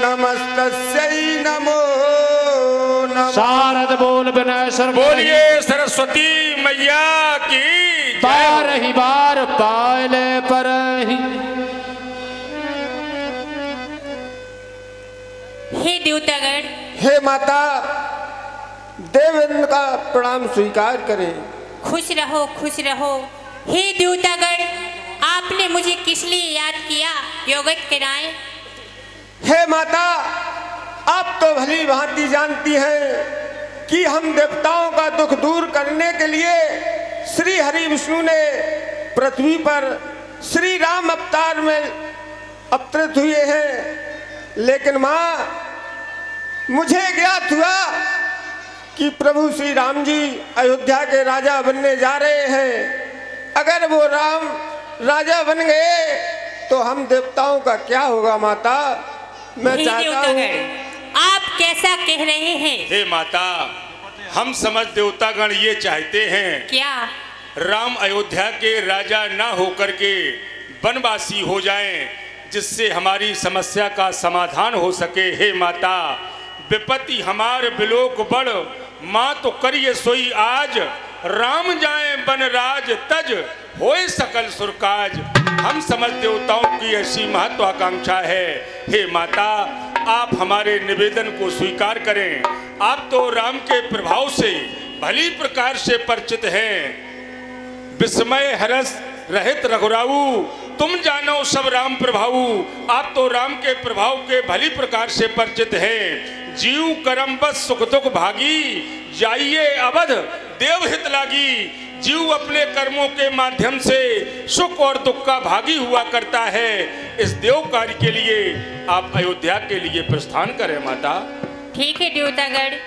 नमस्तस्यै नमो नमः। शारद बोल विनय सर बोलिए सरस्वती मैया की बार ही बार पायले पर ही। हे देवतागण, हे माता, देवेंद्र का प्रणाम स्वीकार करें। खुश रहो खुश रहो। हे देवतागण, आपने मुझे किस लिए याद किया, योगत कराएं। हे माता, आप तो भली भांति जानती हैं कि हम देवताओं का दुख दूर करने के लिए श्री हरि विष्णु ने पृथ्वी पर श्री राम अवतार में अवतरित हुए हैं। लेकिन माँ, मुझे ज्ञात हुआ कि प्रभु श्री राम जी अयोध्या के राजा बनने जा रहे हैं। अगर वो राम राजा बन गए तो हम देवताओं का क्या होगा माता? मैं हे चाहता हूँ। देवतागण, आप कैसा कह रहे हैं? हे माता, हम समझ देवतागण ये चाहते हैं क्या राम अयोध्या के राजा ना होकर के वनवासी हो जाएं, जिससे हमारी समस्या का समाधान हो सके। हे माता, विपत्ति हमार बिलोक बड़, माँ तो करिए सोई आज, राम जाए बन राज तज, होए सकल सुरकाज। हम समझ देवताओं की ऐसी महत्वाकांक्षा है। हे माता, आप हमारे निवेदन को स्वीकार करें। आप तो राम के प्रभाव से भली प्रकार से परिचित हैं। विस्मय हरस रहित रघुराऊ, तुम जानो सब राम प्रभाऊ। आप तो राम के प्रभाव के भली प्रकार से परिचित हैं। जीव करम बस सुख दुख भागी, जाइए अवध देव हित लागी। जीव अपने कर्मों के माध्यम से सुख और दुख का भागी हुआ करता है। इस देव कार्य के लिए आप अयोध्या के लिए प्रस्थान करें माता। ठीक है देवतागण,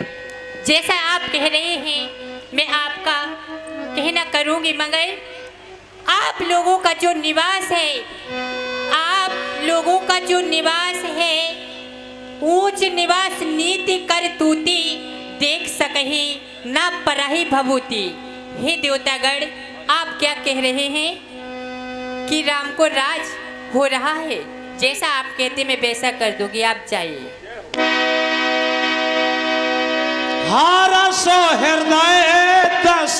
जैसा आप कह रहे हैं मैं आपका कहना करूंगी। मगर आप लोगों का जो निवास है, आप लोगों का जो निवास है, ऊंच निवास नीति कर तूती, देख सकही ना पराही भभूति। हे देवतागण, आप क्या कह रहे हैं कि राम को राज हो रहा है? जैसा आप कहते मैं वैसा कर दूंगी, आप जाइए। हारा सो हृदय दस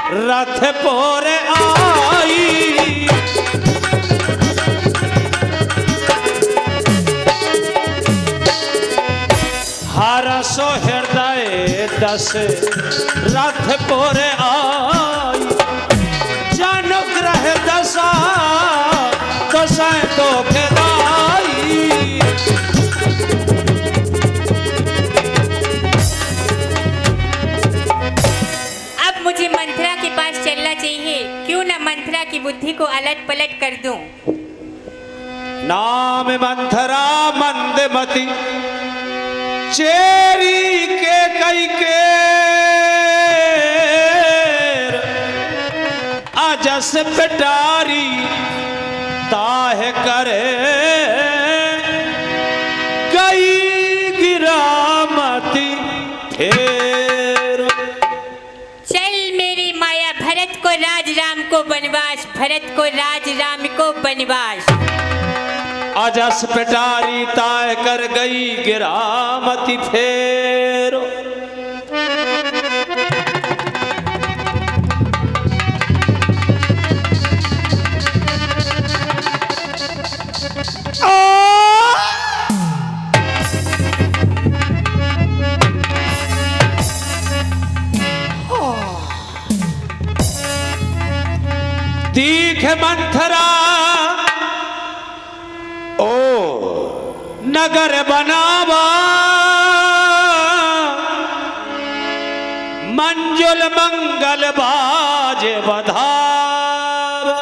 रथ पोरे आई। हारा सो हृदय दस रथ पोरे आई। जन ग्रह दशा दशा तो खेदाई। अब मुझे मंथरा के पास चलना चाहिए। क्यों ना मंथरा की बुद्धि को अलट पलट कर दूं। नाम मंथरा मंदमती, चेरी के कई के अजस पिटारी, ताह करे गई गिरामती फेर। चल मेरी माया, भरत को राज राम को वनवास, भरत को राज राम को वनवास। अजस पिटारी ताह कर गई गिरामती फेर। दीख मंथरा नगर बनावा, मंजुल मंगल बाजे बधावा।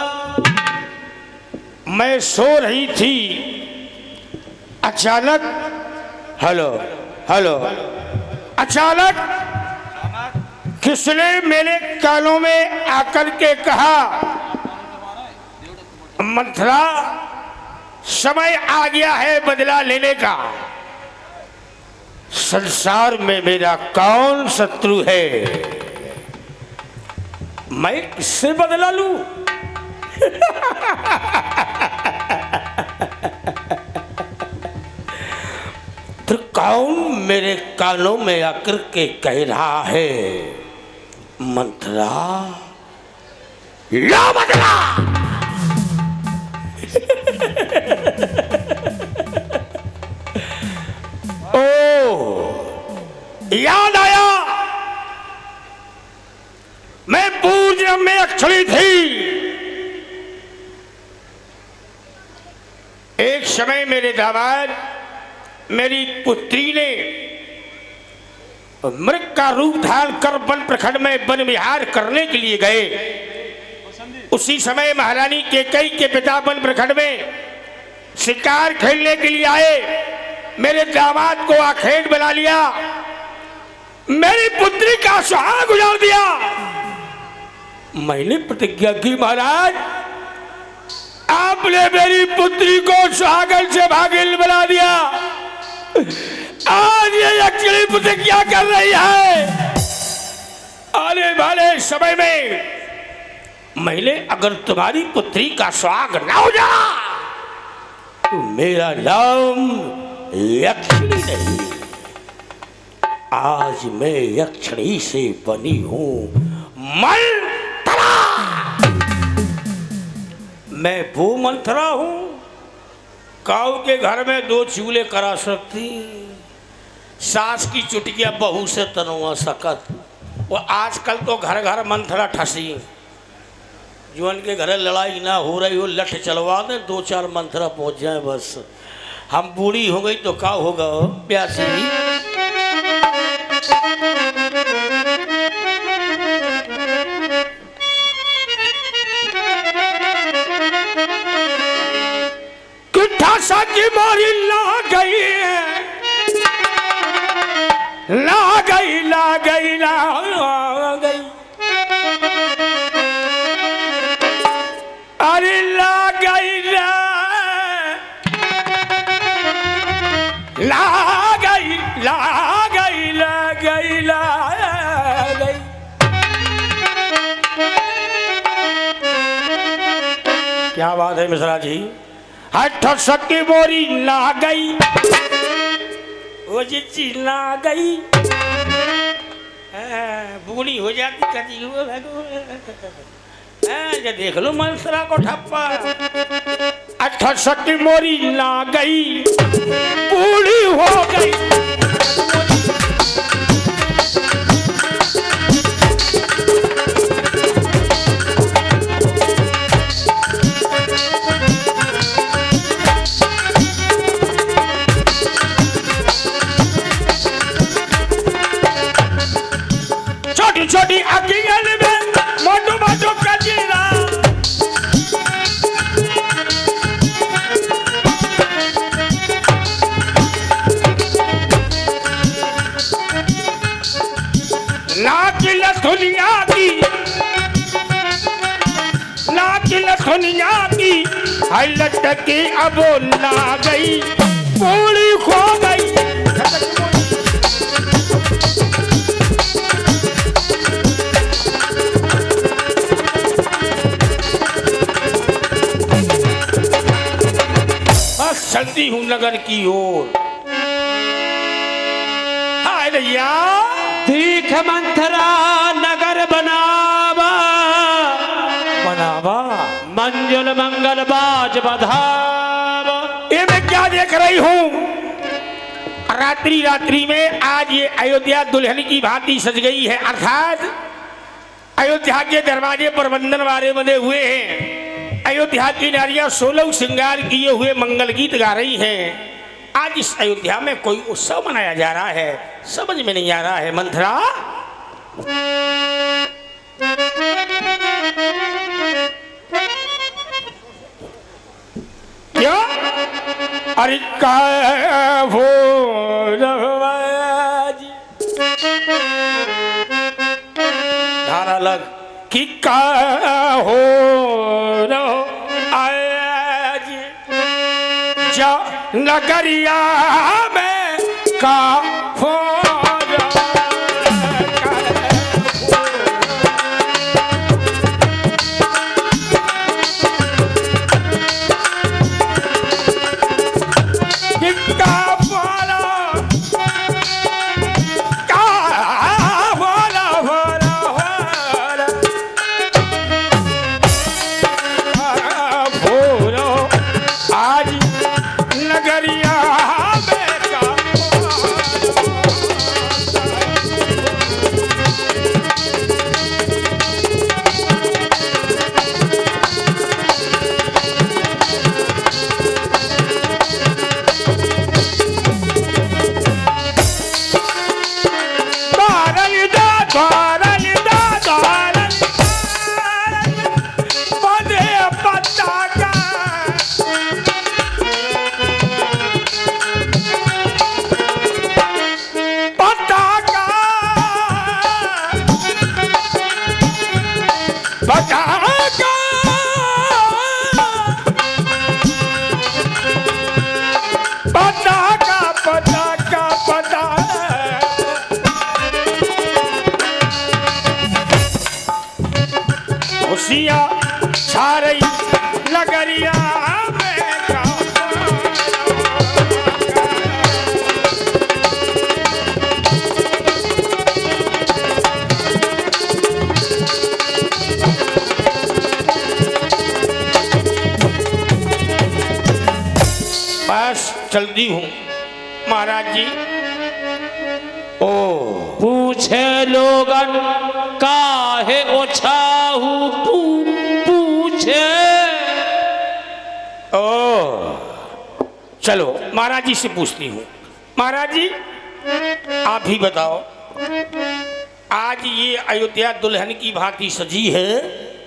मैं सो रही थी, अचानक हेलो हेलो अचानक किसने मेरे कानों में आकर के कहा, मंथरा समय आ गया है बदला लेने का। संसार में मेरा कौन शत्रु है, मैं किससे बदला लूं? फिर कौन मेरे कानों में आकर के कह रहा है मंथरा लो बदला। ओ याद आया, मैं पूर्व में अक्षरी थी। एक समय मेरे दामाद मेरी पुत्री ने मृग का रूप धारण कर वन प्रखंड में वन विहार करने के लिए गए। उसी समय महारानी कैकेयी के पिता वन प्रखंड में शिकार खेलने के लिए आए। मेरे दामाद को आखेट बना लिया, मेरी पुत्री का सुहाग उजाड़ दिया। मैंने प्रतिज्ञा की, महाराज आपने मेरी पुत्री को सुहागन से भागिल बना दिया। आज ये अकेली प्रतिज्ञा कर रही है, आने वाले समय में मैंने अगर तुम्हारी पुत्री का सुहाग ना हो जा तो मेरा नाम यक्षिणी नहीं, आज मैं यक्षिणी से बनी हूं मंथरा। मैं वो मंथरा हूं काऊ के घर में दो चूल्हे करा सकती, सास की चुटकिया बहू से तनुआ सकत। वो आजकल तो घर घर मंथरा ठसी, जो उनके घर लड़ाई ना हो रही हो लठ चलवा दे, दो चार मंथरा पहुंच जाए बस। हम बूढ़ी हो गई तो क्या होगा प्यासी। की मोरी ला गई ला गई ला गई ला गई, अरे ला गई ला गई ला गई ला गई ला गई। क्या बात है मिश्रा जी, हठ सकी बोरी ला गई, वो जी ला गई, बूढ़ी हो जाती कभी हो ये देख लो मंसरा को ठप्पा। अठ सकी मोरी ला गई, बूढ़ी हो गई। छोटी अखियन में मोटू मोटू कजीरा, नाकिल दुनिया की हालत की अब ला गई, पूरी खो गई। चलती हूँ नगर की ओर। हाय भैया दीख मंथरा नगर बनावा बनावा, मंजुल मंगल बाज बधावा। ये मैं क्या देख रही हूँ? रात्रि रात्रि में आज ये अयोध्या दुल्हन की भांति सज गई है, अर्थात अयोध्या के दरवाजे पर बंधन वाले बंधे हुए हैं। अयोध्या की नारियां 16 श्रृंगार किए हुए मंगल गीत गा रही हैं। आज इस अयोध्या में कोई उत्सव मनाया जा रहा है, समझ में नहीं आ रहा है मंथरा। क्या अरे का हो धारा लग कि का हो आज जा नगरिया में का हो चलती हूँ महाराज जी। ओ पूछे लोगन काहे ओछाहू पूछे। ओ चलो महाराज जी से पूछती हूँ। महाराज जी आप ही बताओ, आज ये अयोध्या दुल्हन की भांति सजी है,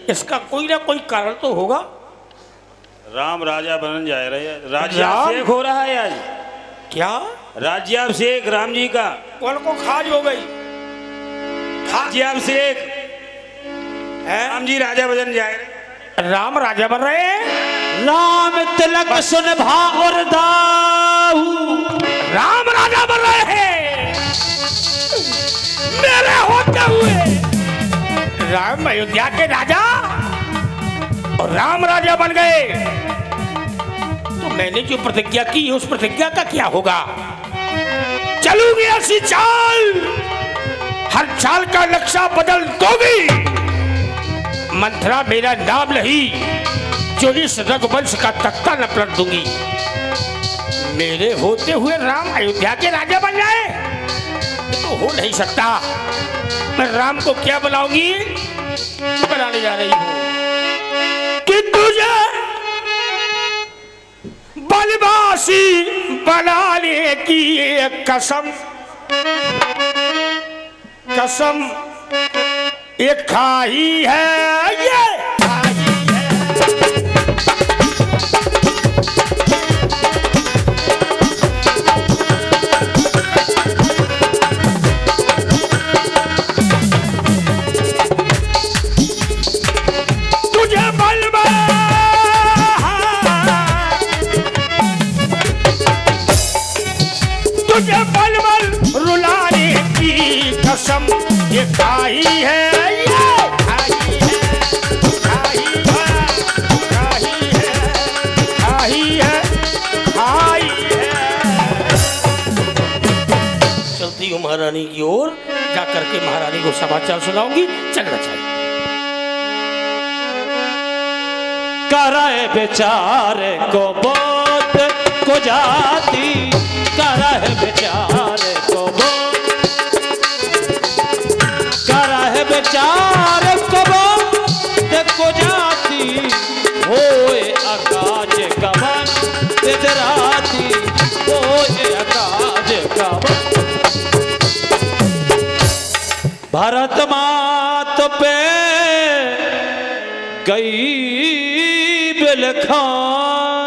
इसका कोई ना कोई कारण तो होगा। राम राजा बनन जा रहे हैं, राज्याभिषेक हो रहा है आज। क्या राज्याभिषेक राम जी का, कौन को खाज हो गई? राज्याभिषेक है? राम जी राजा बनन जा रहे। राम राजा बन रहे हैं? राम तिलक सुन भावर दाऊ। राम राजा बन रहे हैं मेरे होते हुए। राम अयोध्या के राजा और राम राजा बन गए, तो मैंने जो प्रतिज्ञा की उस प्रतिज्ञा का क्या होगा? चलूंगी ऐसी चाल, हर चाल का नक्शा बदल दोगी। मंथरा मेरा नाम नहीं, जो इस रघुवंश का तख्ता न पलट दूंगी। मेरे होते हुए राम अयोध्या के राजा बन जाए, ये तो हो नहीं सकता। मैं राम को क्या बनाऊंगी? बनाने जा रही हूँ कि तुझे बनवासी बनाने की एक कसम, कसम एक खाई है, ये खाई है। तुझे बलवा तुझे बलबल रुलाने की कसम ये खाई है, ये खाई है, खाई है, खाई है, खाई है, खाई है। चलती हूँ महारानी की ओर, जाकर के महारानी को समाचार सुनाऊंगी। चलना चाहिए। करे बेचारे को बोत को जाती, करे बेचारे को बोत, करे बेचारे को बोत को जाती। होए आकाश कवन तेजराती, होए आकाश कवन। भरत मात पे गई बिलखानी,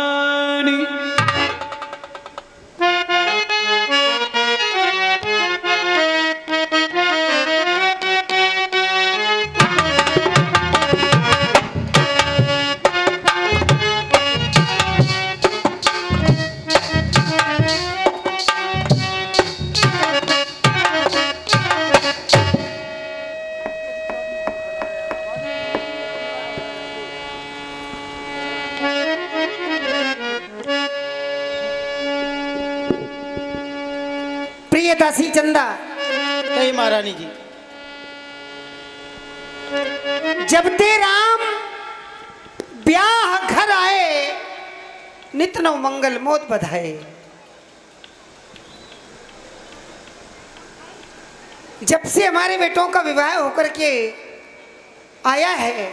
दासी चंदा। नहीं महारानी जी। जब ते राम ब्याह घर आए, नित नव मंगल मोद बधाए। जब से हमारे बेटों का विवाह होकर के आया है,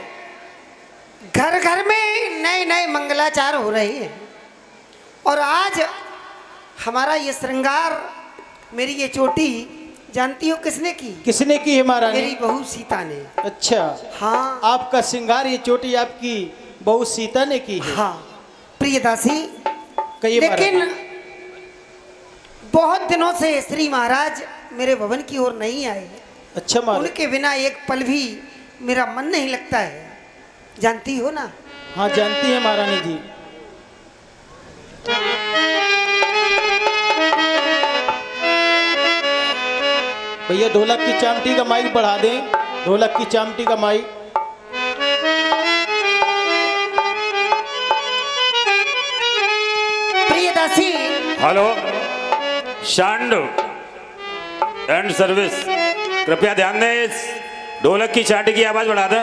घर घर में नए नए मंगलाचार हो रहे हैं। और आज हमारा ये श्रृंगार, मेरी ये चोटी जानती हो किसने की? किसने की है महारानी? मेरी बहू सीता ने। अच्छा, हाँ। आपका श्रृंगार, ये चोटी आपकी बहू सीता ने की है? हाँ प्रिय दासी। कहिए लेकिन महारानी। बहुत दिनों से श्री महाराज मेरे भवन की ओर नहीं आए। अच्छा महाराज। उनके बिना एक पल भी मेरा मन नहीं लगता है, जानती हो ना? हाँ जानती है महारानी जी। भैया ढोलक की चामटी का माइक बढ़ा दें, ढोलक की चामटी का mic. Priyadasi. Hello, शांड and service, कृपया ध्यान दें, इस ढोलक की चाटी की आवाज बढ़ा दें।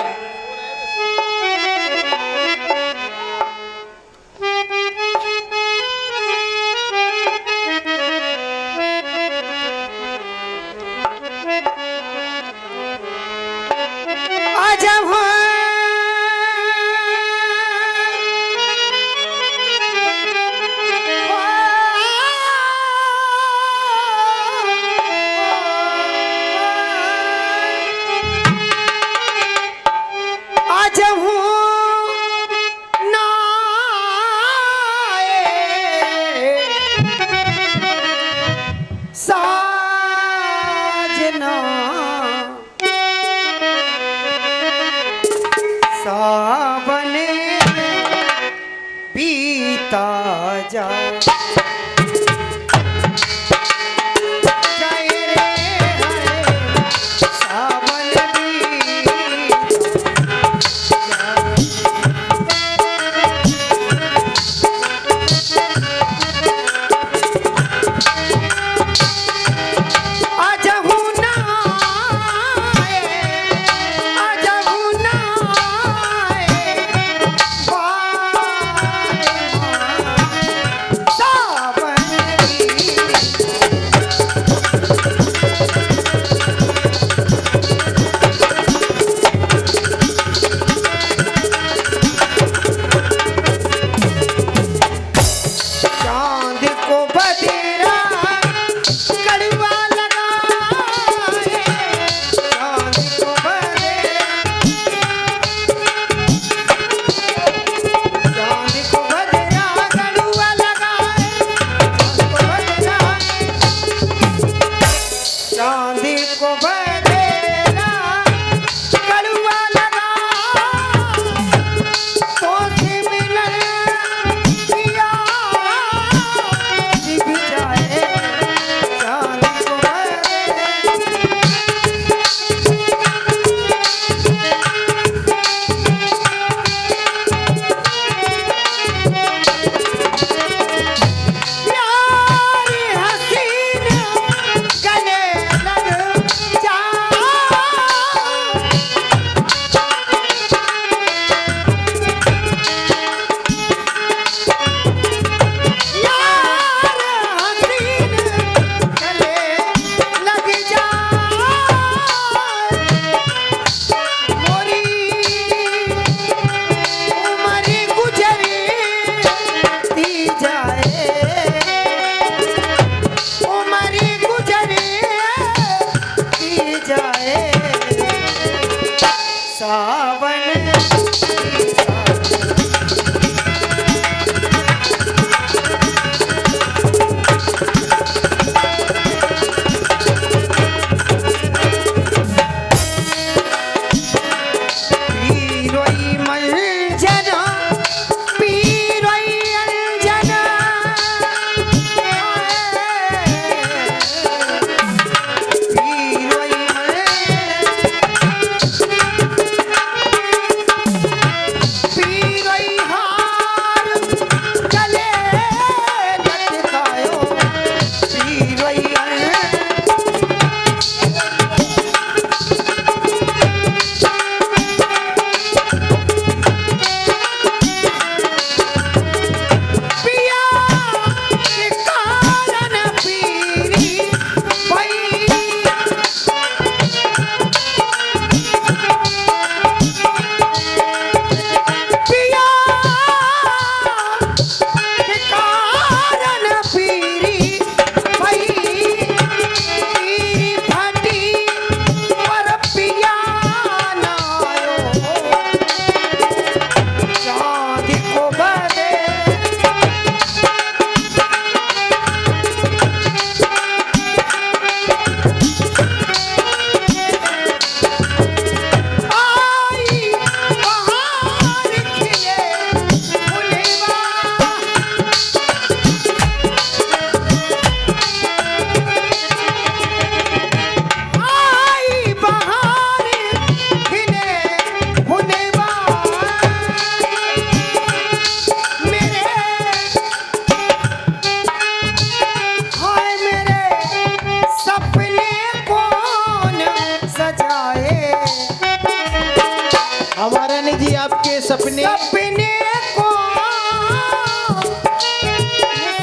सपने सपने को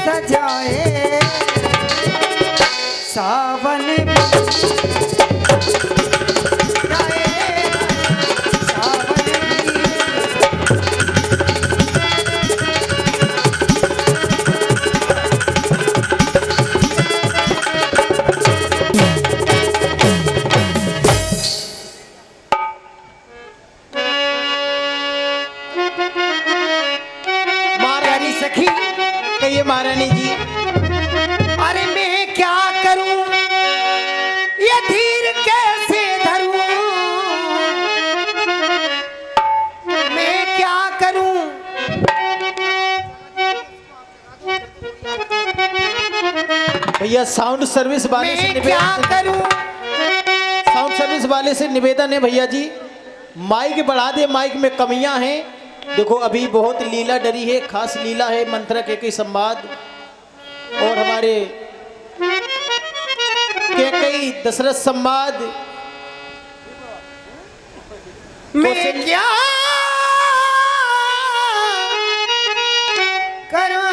सजाए सावन महारानी सखी कहिए महारानी जी। अरे मैं क्या करूं ये धीर कैसे धरूं मैं क्या करूं भैया साउंड सर्विस वाले से मैं क्या निवेदन करूं साउंड सर्विस वाले से निवेदन है भैया जी, माइक बढ़ा दे, माइक में कमियां हैं। देखो अभी बहुत लीला डरी है, खास लीला है मंत्र के संवाद और हमारे कई दशरथ संवाद। मैं क्या करूं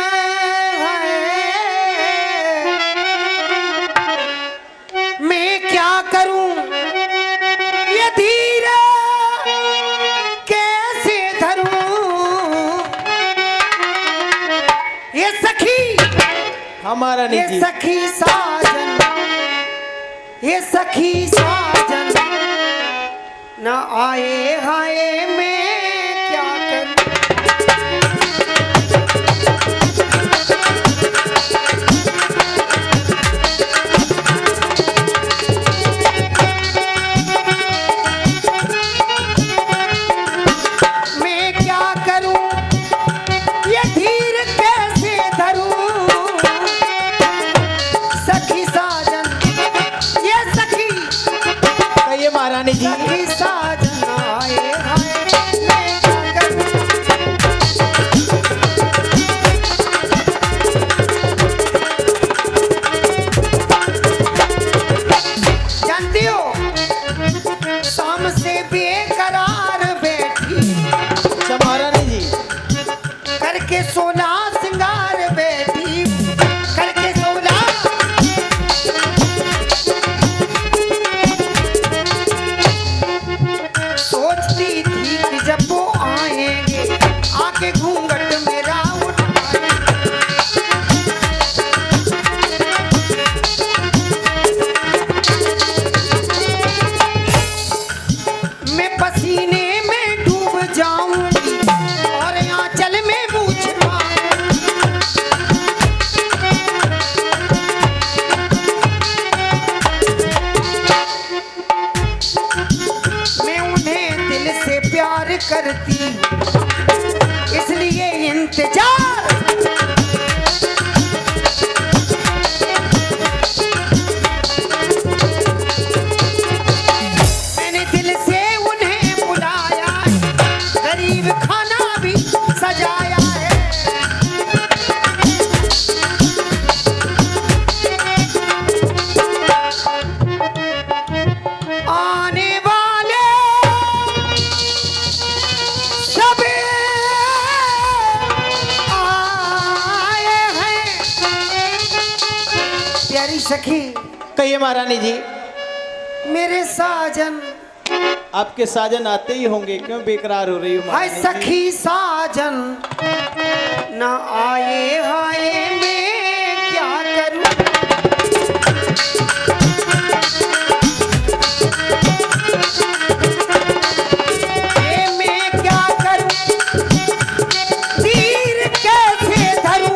मैं क्या करूं ये धीर कैसे धरूं ये सखी हमारा ये नहीं जी। सखी साजन ये सखी साजन न आए हाय मैं क्या करूं मैं क्या करूं ये धीर कैसे धरूं सखी साजन ये सखी कहिए महारानी जी। सखी साजन आए हाय मैं क्या करूं जानती हो शाम से बेकरार बैठी अच्छा महारानी जी। करके सोना सिंगार बैठी करके सोना सोचती थी कि जब वो आएंगे आके घूंघट मेरा उठाएंगे मैं पसीने में डूब जाऊंगी और आंचल में मूछ मैं उन्हें दिल से प्यार करती इसलिए इंतजार मैंने दिल से उन्हें बुलाया गरीब खाना भी सजाया है आने वाले सब आए हैं प्यारी सखी कहिए महारानी जी। मेरे साजन आपके साजन आते ही होंगे, क्यों बेकरार हो रही हो हाय महारानी जी? सखी साजन न आए हाय मैं क्या करूं ये मैं क्या करूं तीर कैसे धरूं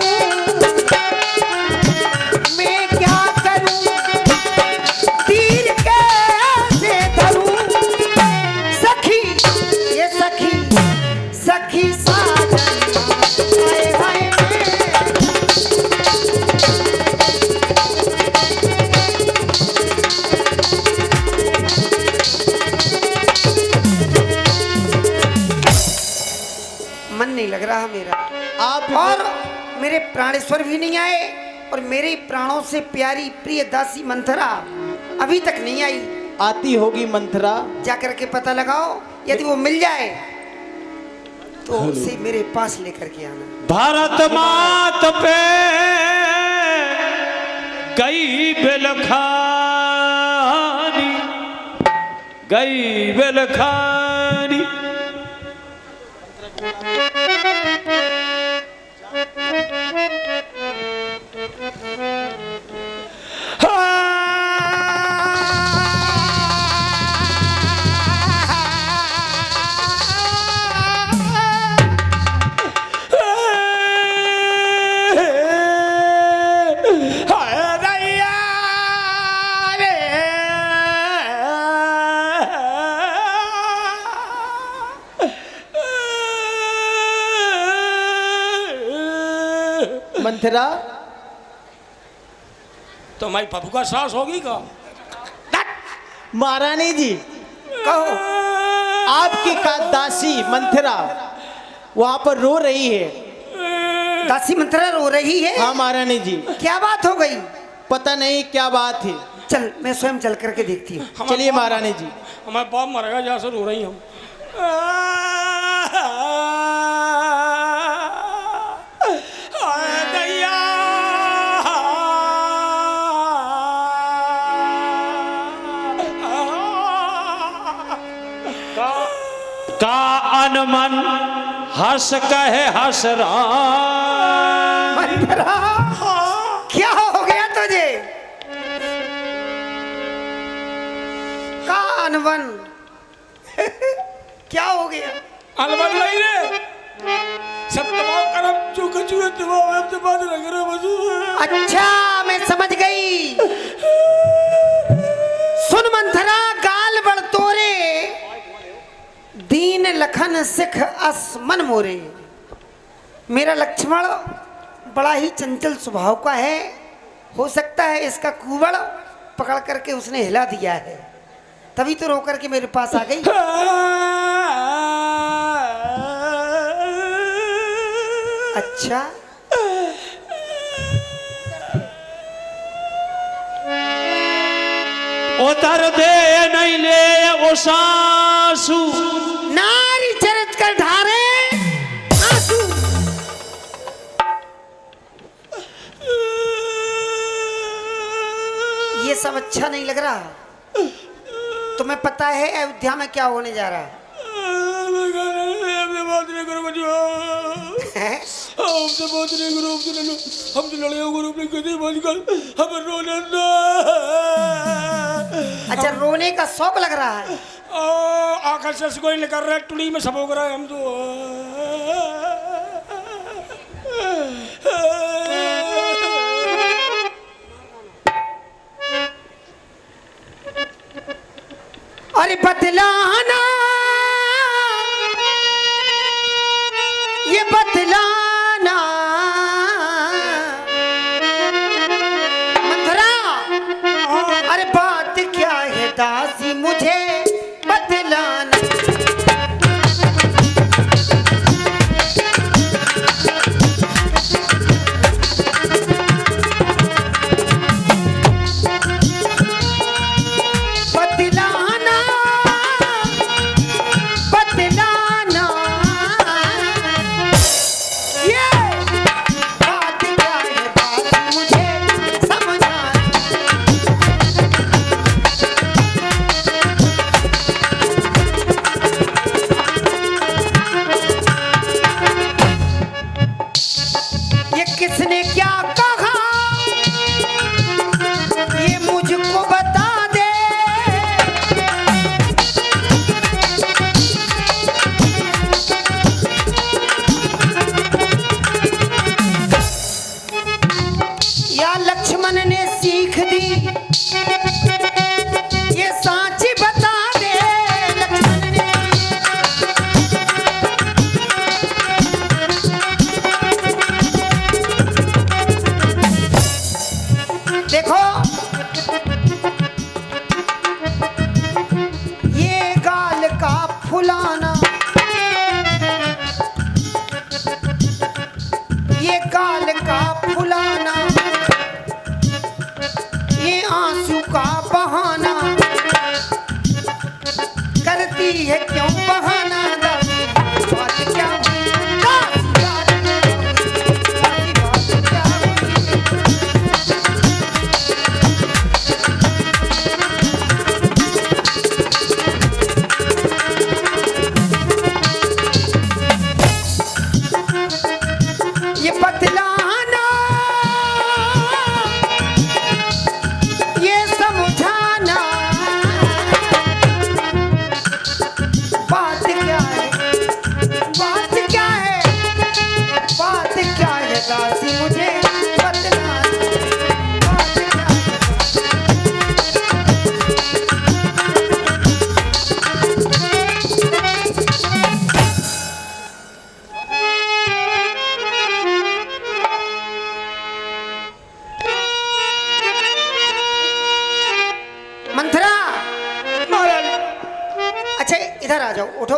मैं क्या करूं तीर कैसे धरूं सखी ये सखी सखी साजन हाय हाय मन नहीं लग रहा मेरा आप और मेरे प्राणेश्वर भी नहीं आए और मेरे प्राणों से प्यारी प्रिय दासी मंथरा अभी तक नहीं आई। आती होगी मंथरा। जाकर के पता लगाओ, यदि वो मिल जाए तो उसे मेरे पास लेकर के आना। भारत मात पे गई बेलखानी, गई बेलखानी। मंथरा तो हमारी पप्पू का सास होगी का? महारानी जी, कहो। आपकी का दासी मंथरा वहां पर रो रही है। दासी मंथरा रो रही है? हाँ महारानी जी, क्या बात हो गई? पता नहीं क्या बात है। चल मैं स्वयं चल करके देखती हूँ। चलिए महारानी जी। हमारे बाप मरेगा जहाँ से रो रही हम। का अनमन हंस कहे हंस राम। मंथरा, क्या हो गया तुझे? का अनबन क्या हो गया? अनबन नहीं रे, सब तमाम करम जो कछु है तमाम अब बात लग रहा बजू। अच्छा मैं समझ गई। सुन मंथरा, गाल बड़ तोरे दीन लखन सिख असमन मोरे। मेरा लक्ष्मण बड़ा ही चंचल स्वभाव का है। हो सकता है इसका कुबड़ पकड़ करके उसने हिला दिया है, तभी तो रो करके मेरे पास आ गई। अच्छा उतर दे नहीं ले वो सासू, नारी चरित कर ढारे आंसू। ये सब अच्छा नहीं लग रहा। तुम्हें पता है अयोध्या में क्या होने जा रहा है? बात नहीं करो बच्चों, हमसे बात नहीं करो, हम तो लड़े ग्रुप ने कभी बात कर, हम रोने दो। अच्छा रोने का शौक लग रहा है। आखिर से कोई निकल रहा है, टुड़ी में सब हो रहा है हम तो। अरे बतलाना, ये बतलाना मंथरा, अरे बात क्या है दासी मुझे बतलाना। किसने क्या कहा ये मुझको बता दे। या लक्ष्मण ने सीख दी ये सांची बता दे। लक्ष्मण ने देखो ये गाल का फुलाना, ये गाल का फुलाना, ये आंसू का बहाना, करती है क्यों बहाना। बात क्या हुई जाओ, उठो,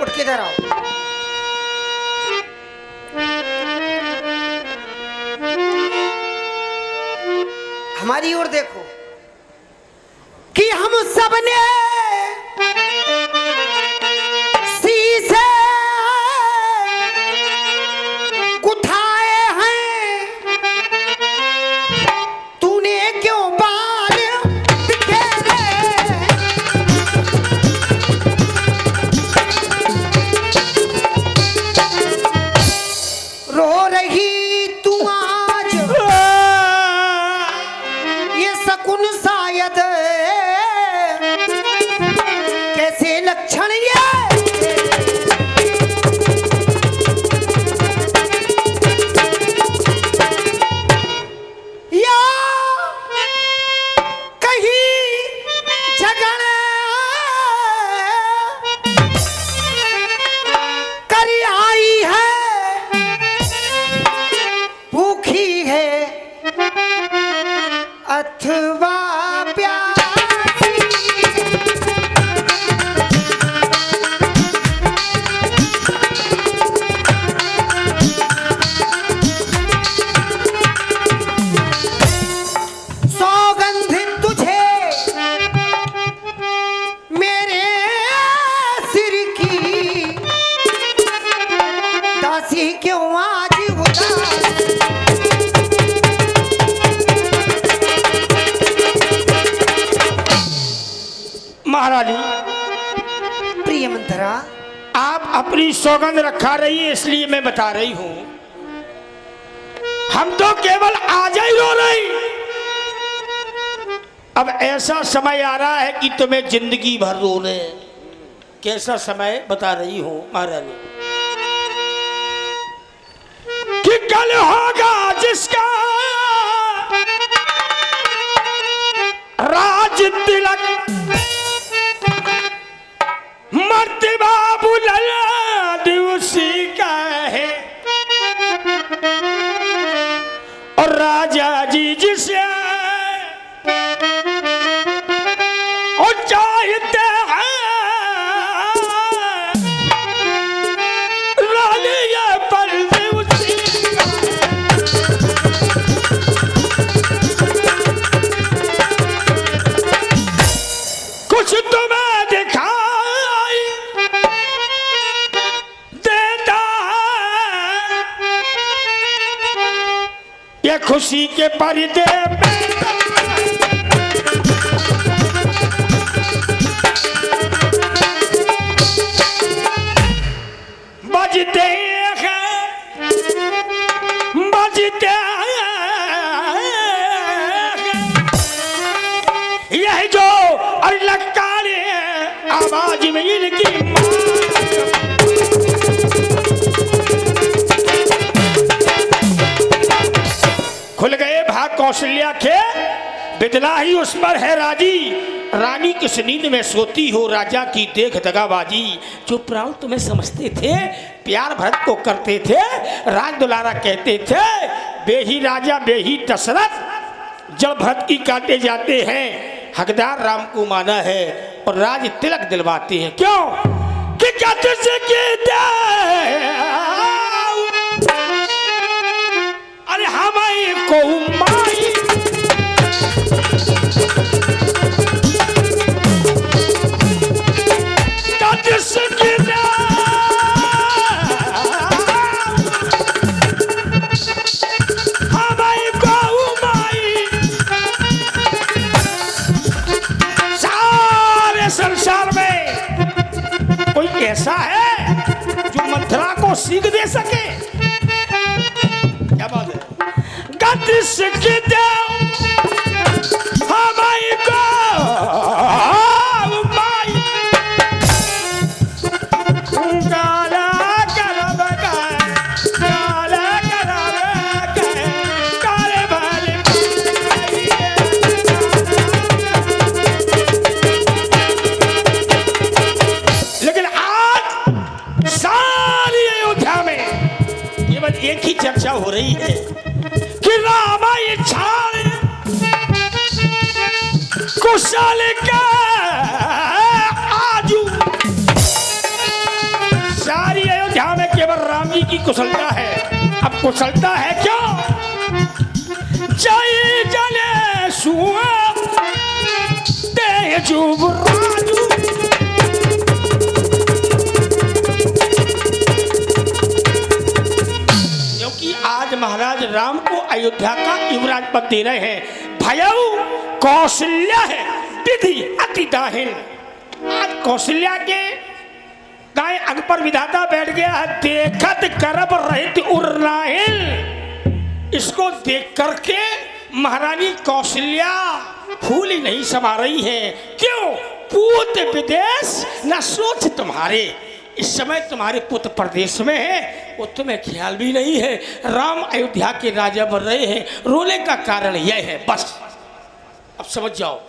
उठ के इधर आओ। हमारी ओर देखो कि हम सबने शीशे गुथाए हैं, तूने क्यों बाल बिखेरे? रो रही तू आज ये शकुन शायद, कैसे लक्षण ये? या कहीं झगड़ कर आई है, भूखी है अथवा प्यासी। सौगंध तुझे मेरे सिर की, दासी क्यों आज उदास? महारानी, प्रिय मंथरा, आप अपनी सौगंध रखा रही है, इसलिए मैं बता रही हूं। हम तो केवल आज ही रो रही, अब ऐसा समय आ रहा है कि तुम्हें जिंदगी भर रोने। कैसा समय बता रही हूं महारानी, कि कल होगा जिसका राज तिलक, मर्तबा बुलंद उसी का है, और राजा जी जिसे और चाहते हैं, रानी ये पर्दे उसी का है। कुछ तुम्हें दिखाई देता है, ये खुशी के पर्दे में बजते हैं, बजते हैं, यह जो अलकारे आवाज में इनकी खुल गए भाग कौशल्या के, बिदला ही उस पर है राजी। रानी किस नींद में सोती हो, राजा की देख दगाबाजी। जो प्राण तुम्हें समझते थे, प्यार भरत को करते थे, राज दुलारा कहते थे, बेही राजा बेही दशरथ जब भरत की काटे जाते हैं, हकदार राम को माना है और राज तिलक दिलवाते हैं। क्यों कि कहते से अरे हमारे को माई सारे संसार में कोई ऐसा है जो मंथरा को सीख दे सके? क्या बात है? गति सीख दे हमारी को एक ही चर्चा हो रही है कि रामा इच्छा कुशल का आजू कुशलता है। अब कुशलता है क्या? जय जले सुआ तेजुब राजू। क्योंकि आज महाराज राम को अयोध्या का युवराज पद दे रहे हैं। भयऊ कौशल्या है विधि अति दाहिन। आज कौशल्या के दाएं अंग पर विधाता बैठ गया है, देखत करब रहित उर्नाहिल। इसको देख करके महारानी कौशल्या फूल ही नहीं समा रही है। क्यों? पूत विदेश न सोच तुम्हारे। इस समय तुम्हारे पुत्र प्रदेश में है, वो तुम्हें ख्याल भी नहीं है। राम अयोध्या के राजा बन रहे हैं, रोने का कारण यह है। बस अब समझ जाओ।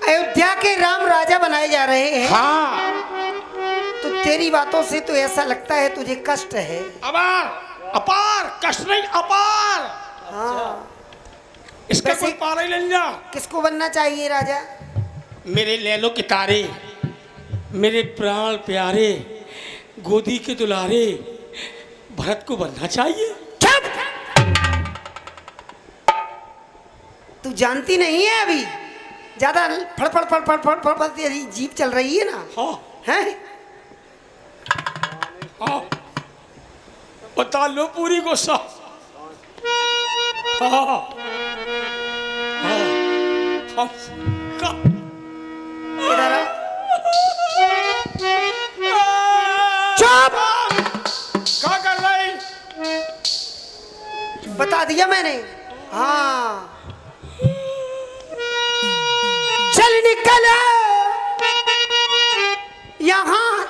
अयोध्या के राम राजा बनाए जा रहे हैं। हाँ, तो तेरी बातों से तो ऐसा लगता है तुझे कष्ट है। अपार अपार कष्ट नहीं, अपार। हाँ, इसका वैसे- कोई पारा ही नहीं जा। किसको बनना चाहिए राजा? मेरे लैलो के तारे, मेरे प्राण प्यारे, गोदी के दुलारे भरत को बनना चाहिए। तू जानती नहीं है अभी ज्यादा फड़फड़ फड़फड़ फड़फड़ फड़ तेरी जीप चल रही है ना। हाँ हैं? हाँ, बता लो पूरी गुस्सा। हाँ हाँ हाँ, इधर आ। चुप! क्या कर रही? बता दिया मैंने। हाँ, चल निकल यहाँ।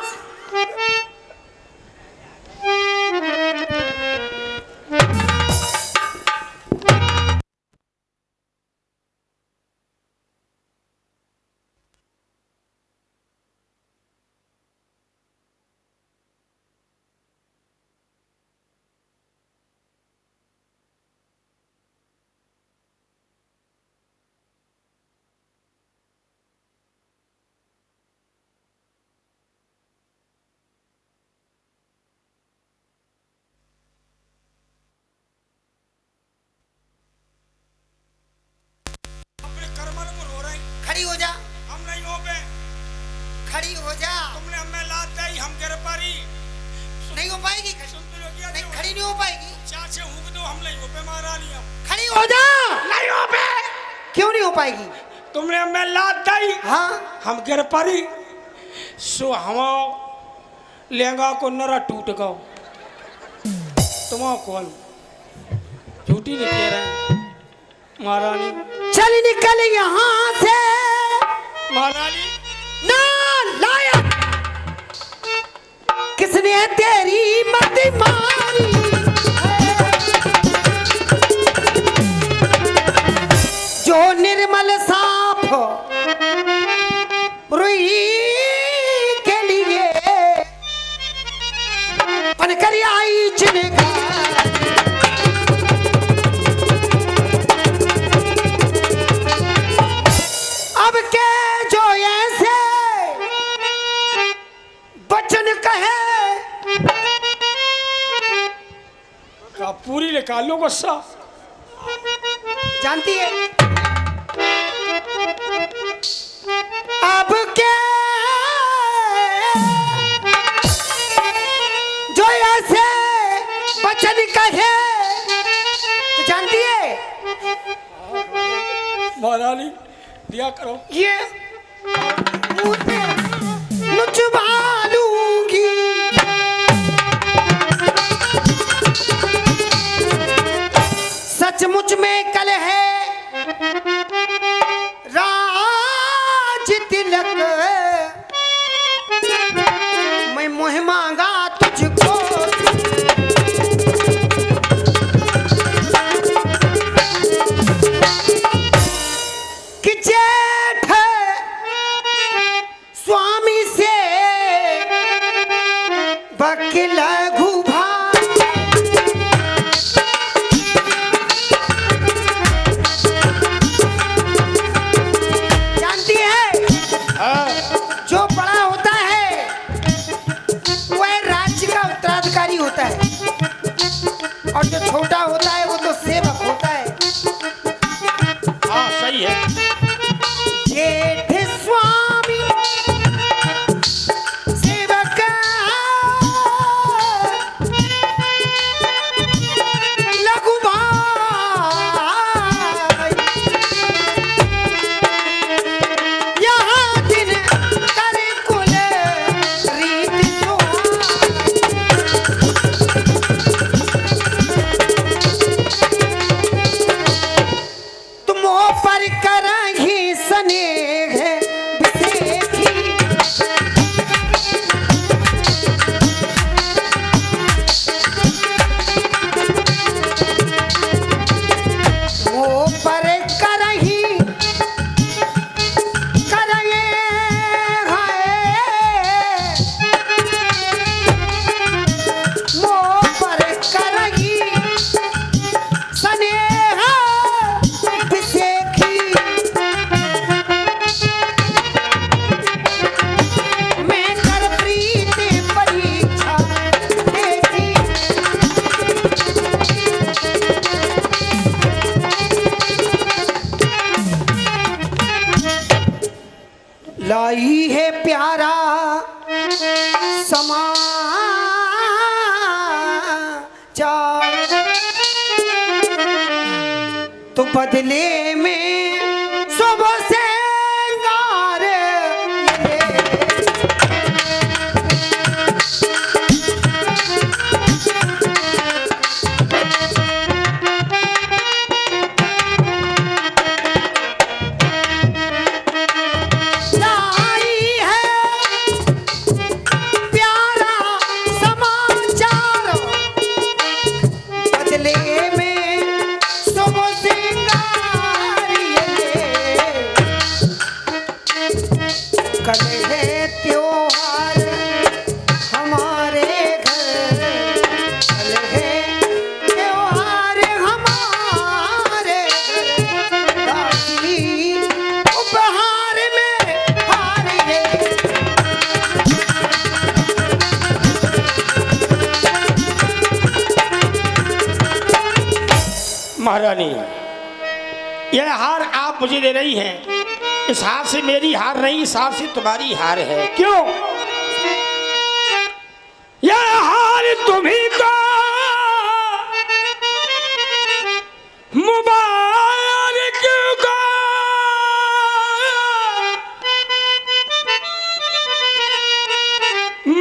खड़ी हो जा। हम नहीं हो पे। खड़ी हो जा। तुमने हमें लात दी, हम गिर पड़ी। नहीं हो पाएगी। नहीं, खड़ी नहीं हो पाएगी। चाचे हुक दो, हम नहीं हो पे महारानी। हम खड़ी हो जा। नहीं हो पे। क्यों नहीं हो पाएगी? तुमने हमें लात दी, हाँ, हम गिर पड़ी। सो हम लहंगा को नरा टूट गो। तुम कौन? झूठी नहीं कह रहे महारानी। चल निकल यहाँ से। महारानी ना लायक किसने तेरी मति मारी? जो निर्मल साफ रुई के लिए बनकर आई जिनका। अब के जो ऐसे बचन कहे का पूरी निकाल लो गुस्सा। जानती है? अब के जो ऐसे बचन कहे तो जानती है? महारानी दिया करो। ये मुंह पे नुचवा लूंगी। सचमुच में कल है राज तिलक। मैं मोह मांगा तुझको। कि जेठ स्वामी से बकिल घुभा। प्यारा समाचार, तो बदले में सुबह से महारानी, यह हार आप मुझे दे रही हैं, इस हार से मेरी हार नहीं, इस हार से तुम्हारी हार है। क्यों? यह हार तुम्ही को मुबारक को,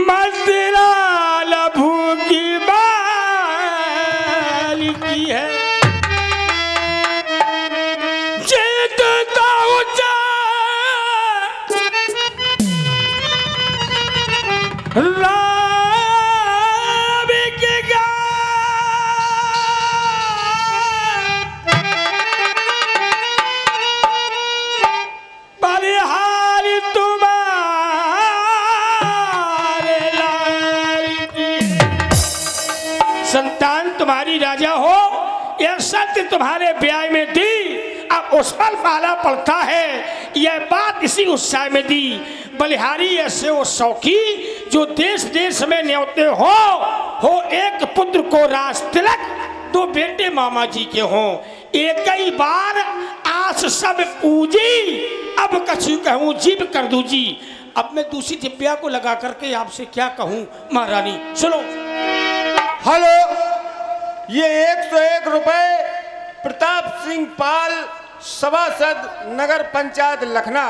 मदिरा लभू की बाल की है, संतान तुम्हारी राजा हो, यह सत्य तुम्हारे ब्याह में दी, अब उस पर पाला पड़ता है। यह बात इसी उत्साह में दी। बलिहारी ऐसे वो शौकी जो देश देश में न्योते हो एक पुत्र को राज तिलक, दो बेटे मामा जी के हों, एक ही बार आस सब पूजी, अब कछु कहूँ जीव कर दू जी। अब मैं दूसरी दिव्या को लगा करके आपसे क्या कहूँ महारानी, सुनो। हेलो, ये 101 रुपए प्रताप सिंह पाल सभासद नगर पंचायत लखना,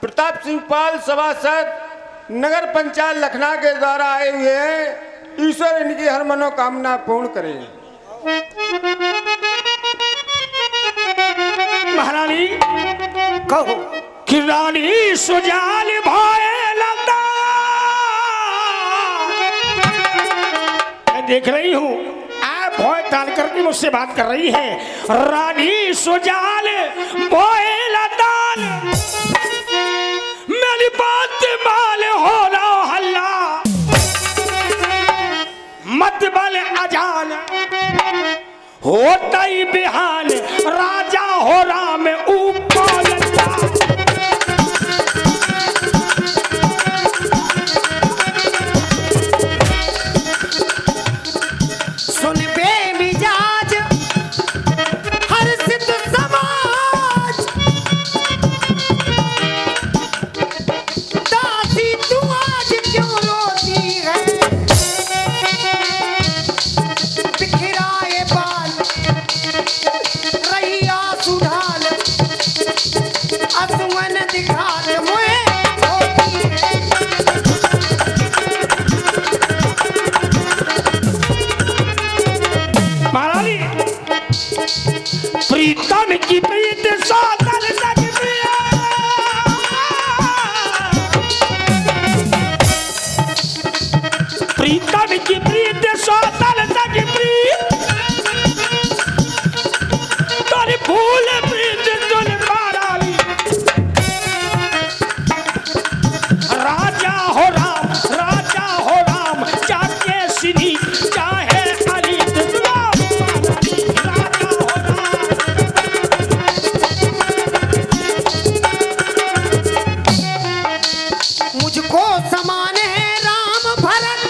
प्रताप सिंह पाल सभासद नगर पंचायत लखना के द्वारा आए हुए हैं। ईश्वर इनकी हर मनोकामना पूर्ण करे। महारानी कहो कि रानी सुजाल भाई लगता, मैं देख रही हूँ आप भय टाल करके मुझसे बात कर रही हैं। रानी सुजाल भाई लदान, मेरी बात माल हो रहा हल्ला, मत बल अजान होता ही बिहान, राजा हो राम ऊपर। सुन बे मिजाज हर्षित समाज, दासी तू आज क्यों रोती है, बिखराए बाल रही आंसू ढाल, आंसुअन दिखाल मुझे होती है। महारानी प्रीतम की प्रीत साधन तक प्रिया, प्रीतम की प्रीत साधन तक प्रिय, तोरी भूल प्रीत तुल महारानी, राजा हो राम चाहे सिनी चाहे अली, मुझको समान है राम भरत,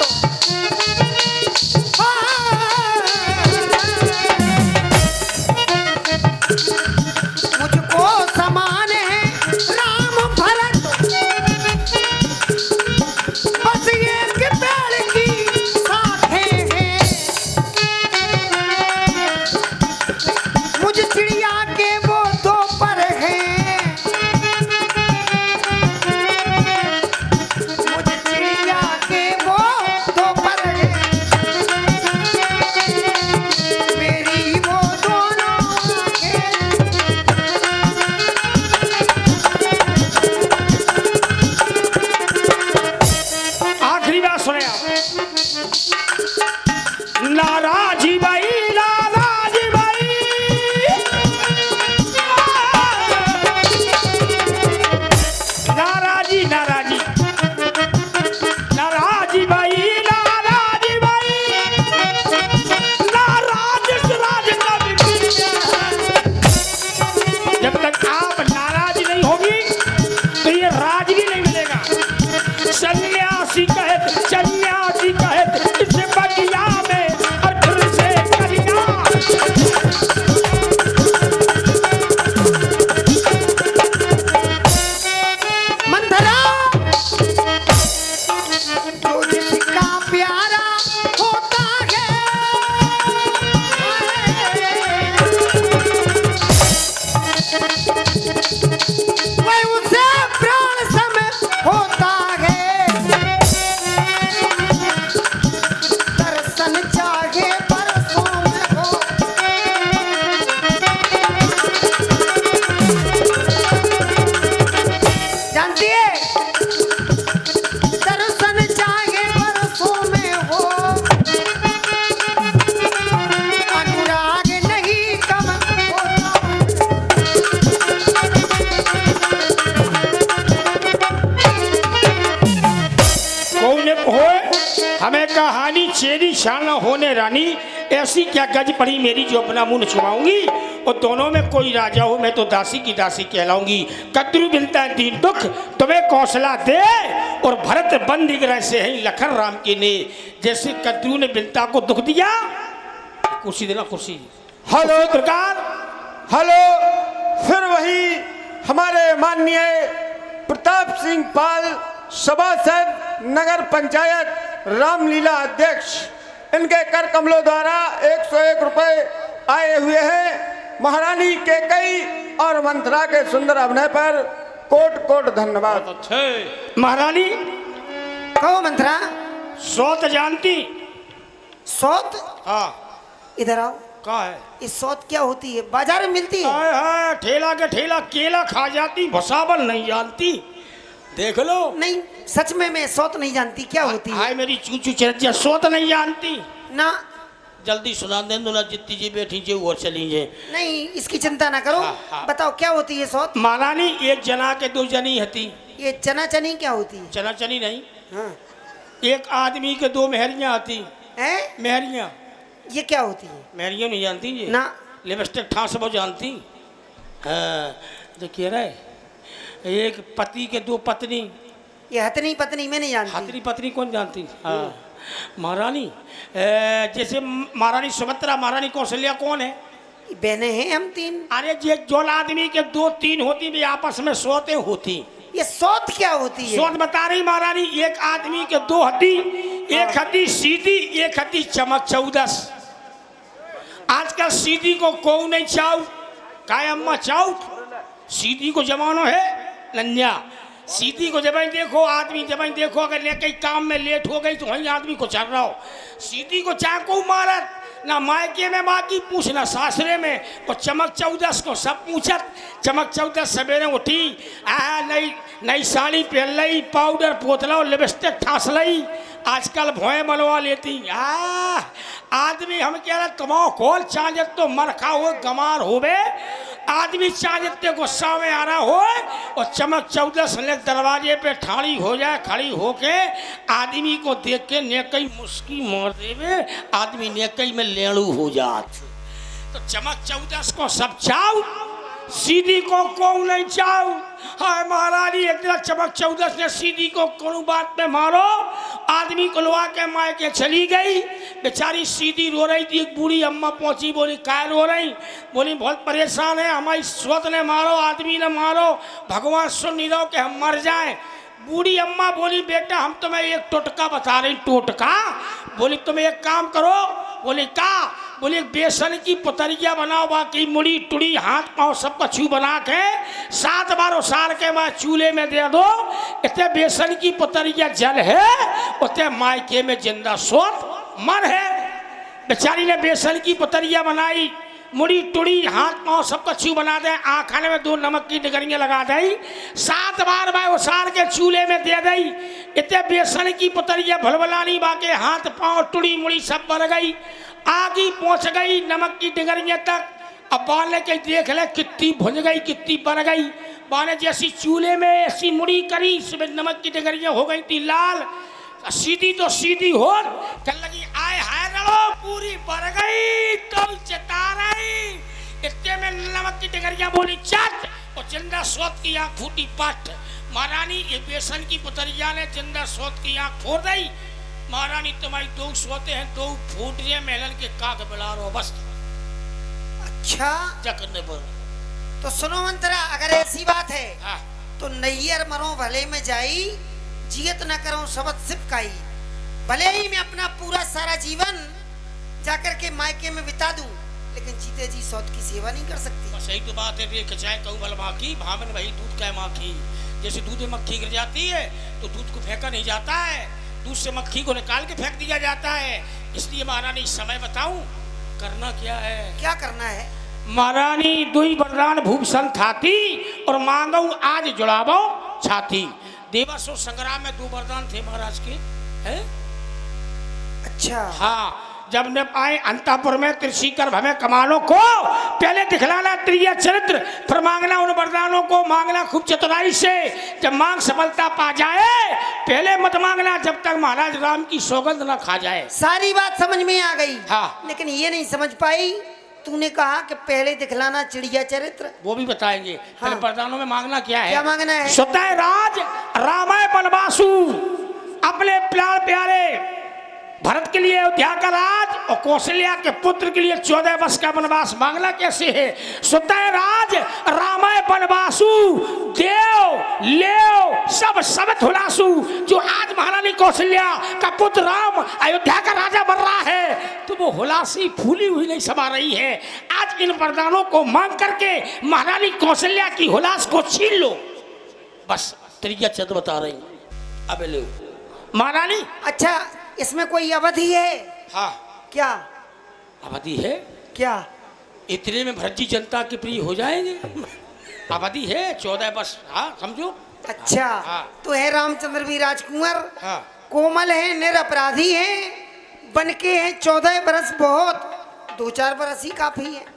शेरी शान होने रानी, ऐसी क्या गज पड़ी मेरी जो अपना मुंह छुपाऊंगी। और दोनों में कोई राजा हो, मैं तो दासी की दासी कहलाऊंगी। कद्रू बिनता है दीन दुख, तुम्हें कौशला दे। और भरत बंदी ग्रह से है लखन राम की ने, जैसे कद्रू ने बिनता को दुख दिया। कुर्सी देना, कुर्सी। हेलो प्रकार हेलो, फिर वही हमारे माननीय प्रताप सिंह पाल सभासद नगर पंचायत रामलीला अध्यक्ष, इनके कर कमलों द्वारा 101 रुपए आए हुए हैं। महारानी केकई और मंथरा के सुंदर अभिनय पर कोट कोट धन्यवाद। अच्छे महारानी, कहो मंथरा, सौत जानती? सौत? हाँ, इधर आओ। कहाँ है? ये सौत क्या होती है? बाजार में मिलती है? हाय हाय, ठेला के ठेला केला खा जाती, भसावल नहीं जानती। देख लो। नहीं, सच में मैं सौत नहीं जानती, क्या होती है? हाय मेरी चूचू चरजिया, सौत नहीं जानती? ना। जल्दी सुना दे दो ना, जितनी जी बैठी जे और चली जे। नहीं, इसकी चिंता ना करो। हाँ, हाँ। बताओ क्या होती है सौत? महारानी, एक जना के दो जनी हती। ये चना चनी क्या होती है? चना चनी नहीं, हाँ। एक आदमी के दो मेहरियां आती। हैं? मेहरियां? ये क्या होती है? मेहरियां नहीं जानती जी? ना। लिपस्टिक ठास वो जानती? हाँ, तो कह रहे एक पति के दो पत्नी। ये हथनी पत्नी मैं नहीं जानती। हाथरी पत्नी कौन जानती? हाँ महारानी, जैसे महारानी सुभद्रा, महारानी कौशल्या कौन है? बहने हैं हम 3। अरे जे जो आदमी के 2-3 होती भी आपस में सोते होती। ये सौत क्या होती है? सोत बता रही महारानी, एक आदमी के 2 हड्डी, एक हड्डी सीधी, एक हड्डी चमक चौदस। आजकल सीधी को कौन नहीं चाउ, काय अम्मा चाउ, सीधी को जमानो है नन्या। सीधी को जब देखो आदमी, जब देखो अगर कहीं काम में लेट हो गई तो वहीं आदमी को चल रहा हो। सीधी को चाकू मारत, ना मायके में बाकी पूछ, ना सासरे में। और चमक चौदस को सब पूछत। चमक चौदस सवेरे उठी, नई नई साड़ी पहन लई, पाउडर पोतला और लिपस्टिक ठास लई। आजकल भोए बनवा लेती। आदमी हम कह रहे तुम्हारा खोल चाजत तो मरखा हो गमार होवे। आदमी चाजते गुस्सा में आ रहा हो और चमक चौदस ले दरवाजे पे ठाड़ी हो जाए, खड़ी होके आदमी को देख के नेकई मुस्की मार देवे, आदमी नेकई में लेड़ू हो जात। तो चमक चौदस को सब चाऊ, सीधी को कौन नहीं चाऊ। हाय महारानी, एक दिन चमक चौदस ने सीधी को कौन बात में मारो, आदमी को लुआ के मायके चली गई। बेचारी सीधी रो रही थी। एक बूढ़ी अम्मा पहुंची, बोली काय रो रही? बोली बहुत परेशान है, हमारी स्वत ने मारो, आदमी ने मारो, भगवान सुन नहीं रहो कि हम मर जाएं। बूढ़ी अम्मा बोली बेटा हम तुम्हें एक टोटका बता रही। टोटका? बोली तुम एक काम करो। बोली का? बोली बेसन की पतरिया बनाओ, बाकी मुड़ी टुड़ी हाथ पाँव सब कछु बना के 7 बार उसार के मैं चूल्हे में दे दो। इतने बेसन की पतरिया जल है, उतने मायके में जिंदा सोत मन है। बेचारी ने बेसन की पतरिया बनाई, मुड़ी टुड़ी हाथ पाँव सब कछु बना दे, आखाने में 2 नमक की डिगरियाँ लगा दी, 7 बार मैं उसार के चूल्हे में दे दी। इतने बेसन की पतरिया भलभलानी, बाके हाथ पाँव टुड़ी मुड़ी सब बन गई। आगे पहुंच गई नमक की डिगरियाँ तक। अब बाने के देख ले कितनी भुन गई, कितनी बन गई। बाने जैसी चूल्हे में ऐसी मुड़ी करी, सुबह नमक की डिगरियाँ हो गई थी लाल। सीधी तो सीधी हो कर लगी, आए हाय रो पूरी बन गई तो चता रही। इतने में नमक की डिगरियाँ बोली चट, और जिंदा सोत की आँख फूटी पट। महारानी, ये बेसन की पुतरिया ने जिंदा सोत की आँख फोड़ दी। महारानी, तुम्हारी 2 सोते हैं, 2 फूट रहे मेलन के काग बिला रहो बस। अच्छा, करने पर तो सुनो मंत्रा, अगर ऐसी बात है हाँ। तो नैयर मरो भले में जाई, जियत न करो सबत सिपकाई। भले ही मैं अपना पूरा सारा जीवन जाकर के मायके में बिता दूं, लेकिन जीते जी सौत की सेवा नहीं कर सकती। सही तो बात है। कचाए कहूँ बल माखी, भावन वही दूध का माखी। जैसे दूध में मक्खी गिर जाती है तो दूध को फेंका नहीं जाता है, दूध से मक्खी को निकाल के फेंक दिया जाता है। इसलिए महारानी समय बताऊं करना क्या है? क्या करना है? महारानी, 2 वरदान भूषण थाती और मांगू आज जुड़ावो छाती। देवासुर संग्राम में 2 वरदान थे महाराज के, हैं? अच्छा। हाँ, जब न आए अंतापुर में त्रिशी गर्भ में कमानों को, पहले दिखलाना त्रिय चरित्र, फिर मांगना उन वरदानों को, मांगना खूब चतुराई से। जब मांग सफलता पा जाए, पहले मत मांगना जब तक महाराज राम की सौगंध न खा जाए। सारी बात समझ में आ गई। हाँ। लेकिन ये नहीं समझ पाई, तूने कहा कि पहले दिखलाना चिड़िया चरित्र, वो भी बताएंगे। हाँ। फिर वरदानों में मांगना क्या है? क्या मांगना है? स्वतः राज रामाय बनवासु, अपने प्यार प्यारे भरत के लिए अयोध्या का राज और कौशल्या के पुत्र के लिए 14 वर्ष का वनवास। मांगना कैसे है? स्वतः राज रामाय बनवासु, देव लेव सब सब धुलासु। जो आज महारानी कौशल्या का पुत्र राम अयोध्या का राजा बन रहा है, तो वो हुलासी फूली हुई नहीं समा रही है। आज इन वरदानों को मांग करके महारानी कौशल्या की हुलास को छीन लो। बस तरीका चंद बता रही। अबे लो महारानी। अच्छा, इसमें कोई अवधि है? हाँ। क्या अवधि है? क्या? इतने में भरत जी जनता के प्रिय हो जाएंगे। अवधि है 14 वर्ष। हाँ समझो। अच्छा। हाँ। तो है रामचंद्र भी राजकुंवर, हाँ। कोमल है, निरपराधी है, बनके हैं 14 बरस, बहुत 2-4 बरस ही काफी है।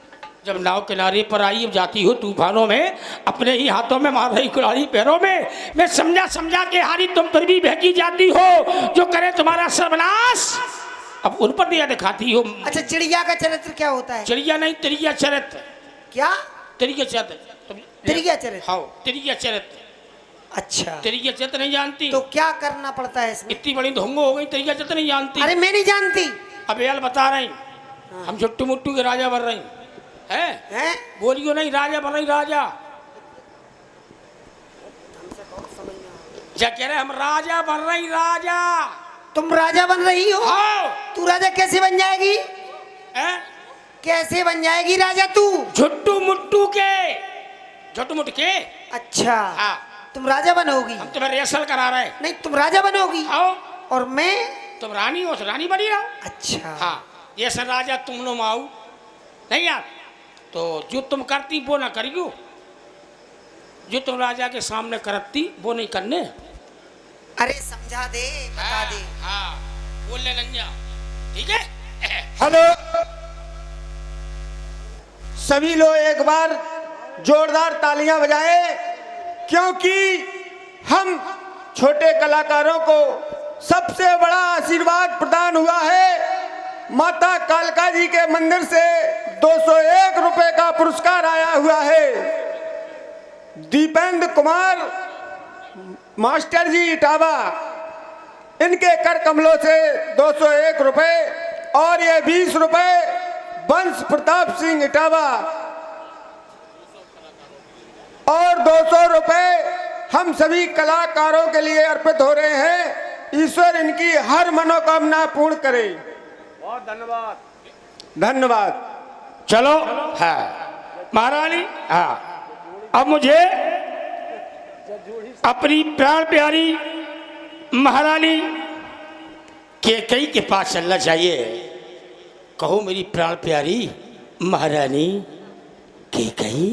जब नाव किनारे पर आई, अब जाती हो तूफानों में, अपने ही हाथों में मार रही कुल्हाड़ी पैरों में, मैं समझा समझा के हारी, तुम फिर भी बहकी जाती हो। जो करे तुम्हारा सर्वनाश, अब उन पर दिया दिखाती हो। अच्छा, चिड़िया का चरित्र क्या होता है? चिड़िया नहीं, तिरिया चरित्र। क्या? तिरिया चरित्र। तिरिया चरित्र? हाँ, तिरिया चरित्र। अच्छा, तिरिया चरित्र नहीं जानती? तो क्या करना पड़ता है इसमें? इतनी बड़ी धोंगो हो गई, तिरिया चरित्र नहीं जानती? अरे मैं नहीं जानती। अब यार बता रही, हम झुट्टू मुट्टू के राजा बन रही हैं? बोलियो नहीं, राजा बन रही, राजा। क्या कह रहे? हम राजा बन रही, राजा। तुम राजा बन रही हो? हाँ। तू राजा कैसे बन जाएगी? हैं? कैसे बन जाएगी राजा तू? झुट्टू मुट्टू के, झुट्टू मुट्टू के। अच्छा। हाँ। तुम राजा बनोगी? हम तुम्हें रिहर्सल करा रहे। नहीं, तुम राजा बनोगी। आओ। और मैं? तुम रानी हो, तो रानी बनी रहो। अच्छा। हाँ, ये सर राजा तुम लोग आओ नहीं यार। तो जो तुम करती वो ना करियो, जो तुम राजा के सामने करती वो नहीं करने। अरे समझा दे, बता दे। हाँ, बोल ले नंजा, ठीक है? हेलो, सभी लोग एक बार जोरदार तालियां बजाए, क्योंकि हम छोटे कलाकारों को सबसे बड़ा आशीर्वाद प्रदान हुआ है। माता कालका जी के मंदिर से 201 रुपए का पुरस्कार आया हुआ है। दीपेंद्र कुमार मास्टर जी इटावा, इनके कर कमलों से 201 रुपए, और ये 20 रुपए वंश प्रताप सिंह इटावा, और 200 रुपए हम सभी कलाकारों के लिए अर्पित हो रहे हैं। ईश्वर इनकी हर मनोकामना पूर्ण करे। बहुत धन्यवाद। धन्यवाद। चलो। हाँ महारानी। हाँ, अब मुझे अपनी प्राण प्यारी महारानी कैकेयी के पास चलना चाहिए। कहो मेरी प्राण प्यारी महारानी कैकेयी।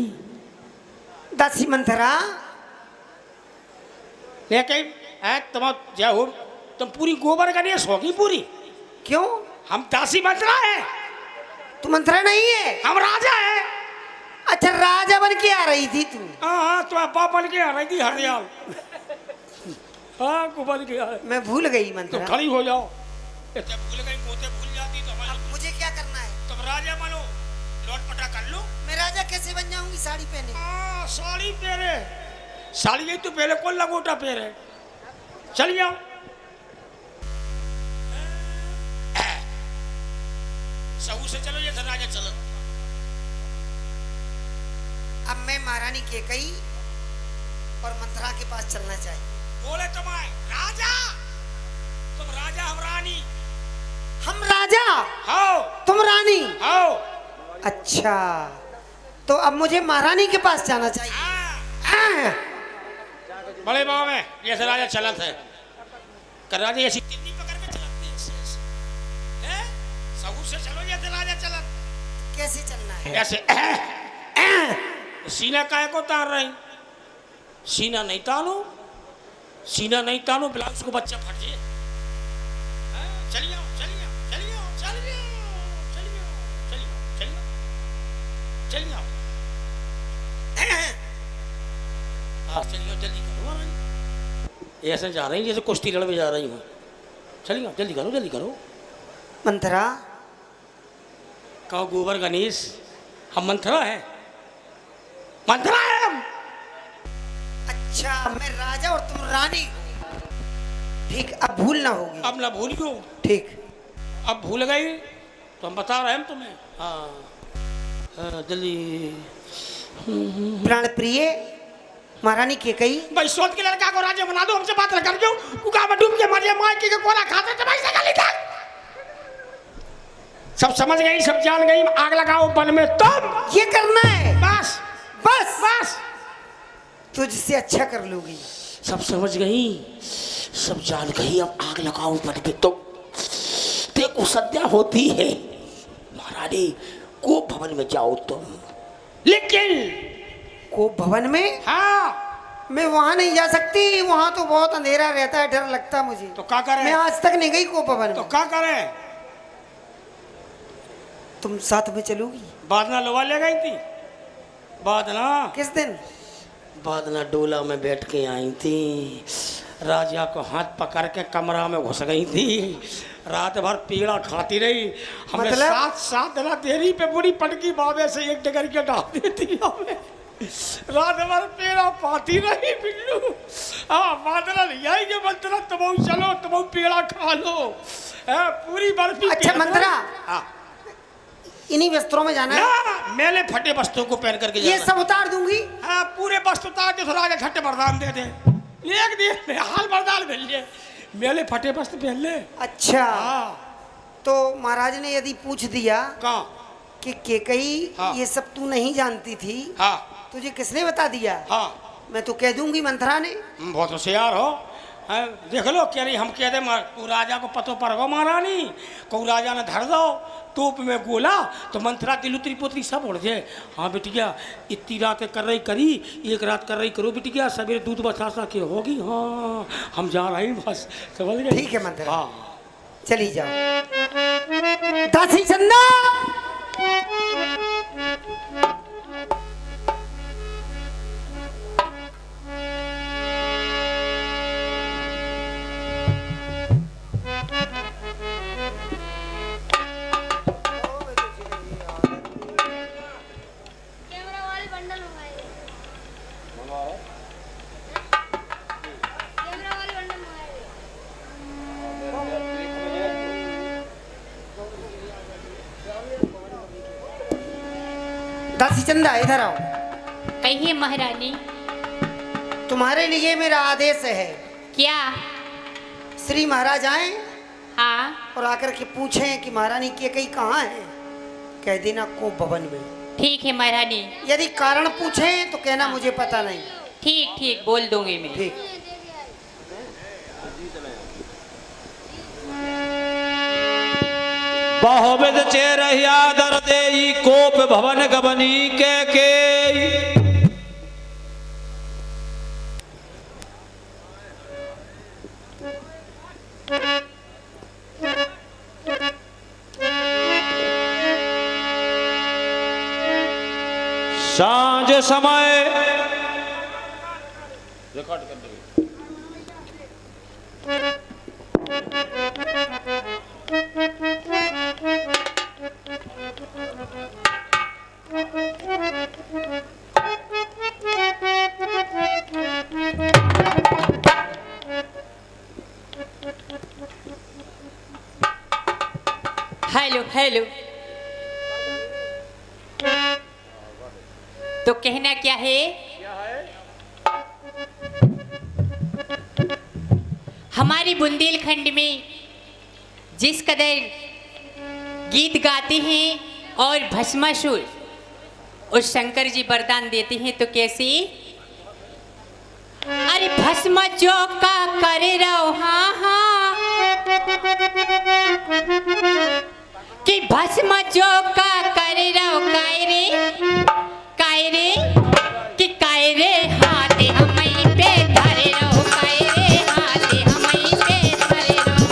दासी मंथरा। कैकेयी, तुम जाओ, तुम पूरी गोबर का नहीं सोगी पूरी। क्यों? हम दासी मंथरा है। तू मंथरा नहीं है? हम राजा है। अच्छा, राजा बन के आ रही थी तू? हाँ, तुम्हारा पाप बन के आ रही थी हरियाल। हाँ, गोबर के आ। मैं भूल गई तो मंथरा। खड़ी हो जाओ। जब भूल गई, पोते भूल जाती तो हमारे। अब मुझे क्या करना है? तुम राजा बनो, लौट पटा कर लो। मैं राजा कैसे बन जाऊंगी साड़ी पहने? हाँ, साड़ी पहने। साड़ी यही तो पहले कौन लगोटा पहने। चल जाओ। सहू से चलो, जैसे राजा चलो। अब मैं महारानी कैकेयी और मंथरा के पास चलना चाहिए। बोले तुम्हारे राजा, तुम राजा, हम रानी। हम राजा, आओ। तुम रानी। आओ। अच्छा, तो अब मुझे महारानी के पास जाना चाहिए। हाँ। बड़े बाबा में जैसे राजा चलत है, कर राजा ऐसी तिन्नी पकड़ के चलती है। सबूत से चलो जैसे राजा चलत। कैसे चलना है? ऐसे सीना काहे को तान रही? सीना नहीं तानो, सीना नहीं तानो, ब्लाउज को बच्चा फट जाए। चलिए चलिए चलिए चलिए। चलिए आओ। हाँ चलिए जल्दी करो। ऐसे जा रही जैसे कुश्ती लड़ने जा रही हूँ। चलिए जल्दी करो जल्दी करो। मंथरा कहो गोबर गणेश हम मंथरा है, मंथरा है हम। अच्छा मैं राजा और तुम रानी। ठीक अब भूल ना होगी। अब ना भूल क्यों? ठीक अब भूल गई तो हम बता रहे हैं तुम्हें। हाँ हाँ जल्दी। प्राण प्रिय महारानी के कई भाई सोच के लड़का को राजा बना दो, हमसे बात न कर क्यों? कुका में डूब के मरिए माई के कोला खाते थे भाई से गली तक। सब समझ गई सब जान गई। आग लगाओ बन में तुम। ये करना है बस बस बस तुझसे अच्छा कर लूंगी। सब समझ गई सब जान गई। अब आग लगाओ बन में तुम। देखो सद्या होती है महारानी को भवन में जाओ तुम। लेकिन को भवन में हाँ मैं वहां नहीं जा सकती। वहां तो बहुत अंधेरा रहता है, डर लगता है मुझे। तो क्या करें? मैं आज तक नहीं गई को भवन तो में। क्या करें? तुम साथ में चलोगी? बादना लोवा ले गई थी। बादना किस दिन? बादना डोला में बैठ के आई थी। राजा को हाथ पकड़ के कमरा में घुस गई थी। रात भर पीड़ा खाती रही। हमें मतलब? सात सात दिन देरी पे बुरी पटकी बाबे से एक डगर के डाल देती हमें। रात भर पीड़ा पाती रही बिल्लू। हाँ बादना नहीं आई कि मंत्रा तुम चलो तुम पीड़ा खा लो। पूरी बर्फी। अच्छा मंत्रा हाँ इन्हीं वस्त्रों में जाना है? ना, मेले फटे वस्त्रों को पहन करके ये जाना। सब उतार दूंगी। हाँ पूरे वस्त्र उतार के थोड़ा आगे छठे वरदान दे दे। एक दिन में हाल वरदान मिल ले। मेले फटे वस्त्र पहन ले। अच्छा हाँ तो महाराज ने यदि पूछ दिया कहाँ? कि केकई हाँ। ये सब तू नहीं जानती थी, हाँ तुझे किसने बता दिया? हाँ मैं तो कह दूंगी मंथरा ने। बहुत होशियार हो। हाँ, देख लो क्या नहीं हम कह दे तू राजा को पतो पर गो महारानी को राजा ने धर दो तोप में गोला तो मंथरा की लुतरी पुतरी सब उड़ जाए। हाँ बिटिया इतनी रातें कर रही करी, एक रात कर रही करो बिटिया, सवेरे दूध बछासा के होगी। हाँ हम जा रहे हैं बस, समझ गए? ठीक है मंथरा। हाँ चली जाओ। दासी चंदा दासी चंदा इधर आओ। कहिए महारानी। तुम्हारे लिए मेरा आदेश है। क्या? श्री महाराज आए हाँ और आकर के पूछें कि महारानी के कई कहाँ है, कह देना को भवन में। ठीक है महारानी। यदि कारण पूछें तो कहना मुझे पता नहीं। ठीक ठीक बोल दूंगी मैं। ठीक। बहुविध चेरहिया दर देई कोप भवन गबनी के सांझ समय हेलो हेलो। तो कहना क्या है? हमारी बुंदेलखंड में जिस कदर गीत गाते हैं और भस्मासुर उस शंकर जी वरदान देते हैं तो कैसे? अरे भस्म जो का करे रहो हाँ हाँ कि भस्म जो का करे रहो कायरे कि कायरे हाथे हमई पे धरे रहो कायरे हाथे हमई पे धरे रहो।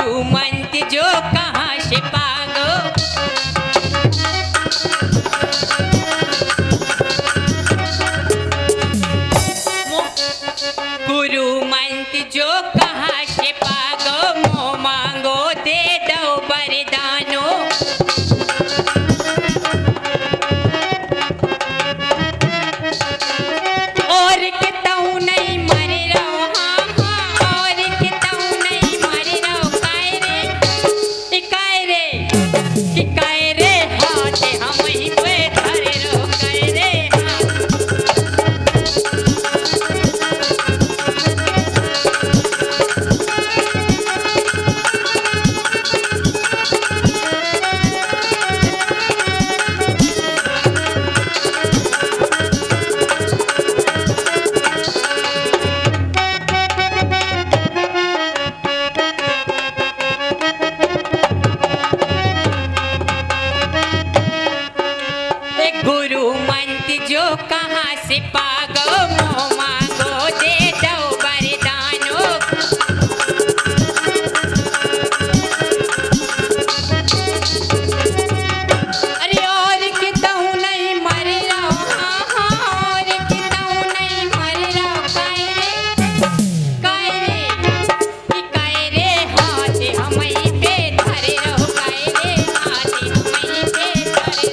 गुरु मंत्र जो कहाँ से पागो गुरु मंत्र जो कहाँ से पागो मोह मांगो दे दो वरदानो और किताऊ नहीं मर रहो हाँ हाँ और किताऊ नहीं मर रहो काय रे हाथ हम ही पे धरे रहो काय रे हाथ गुरु मंत्र जो कहाँ से पागो मोह मांगो दे दो वरदानो अरे और किताऊ नहीं मर रहो हाँ हाँ और किताऊ नहीं मर रहो काय रे हाथ हम ही पे धरे रहो काय रे हाथ हम ही पे धरे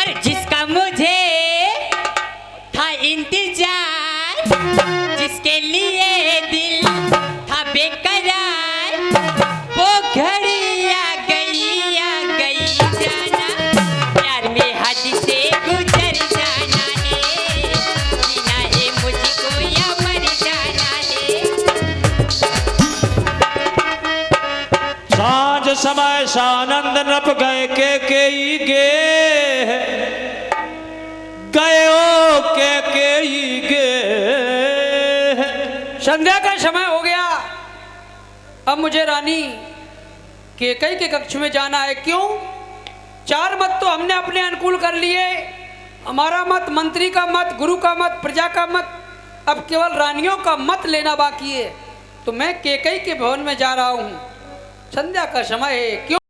अरे जिसका मुझे था इंतजार जिसके लिए दिल था बेकरार वो घड़ी आ गई जाना प्यार में हद से गुजर जाना है जीना है मुझको या मर जाना है सांझ समय सानंद नप गए के ही गे गयो के ही गे। संध्या का समय हो गया, अब मुझे रानी केकई के कक्ष में जाना है। क्यों? 4 मत तो हमने अपने अनुकूल कर लिए, हमारा मत, मंत्री का मत, गुरु का मत, प्रजा का मत, अब केवल रानियों का मत लेना बाकी है। तो मैं केकई के भवन में जा रहा हूँ, संध्या का समय है। क्यों?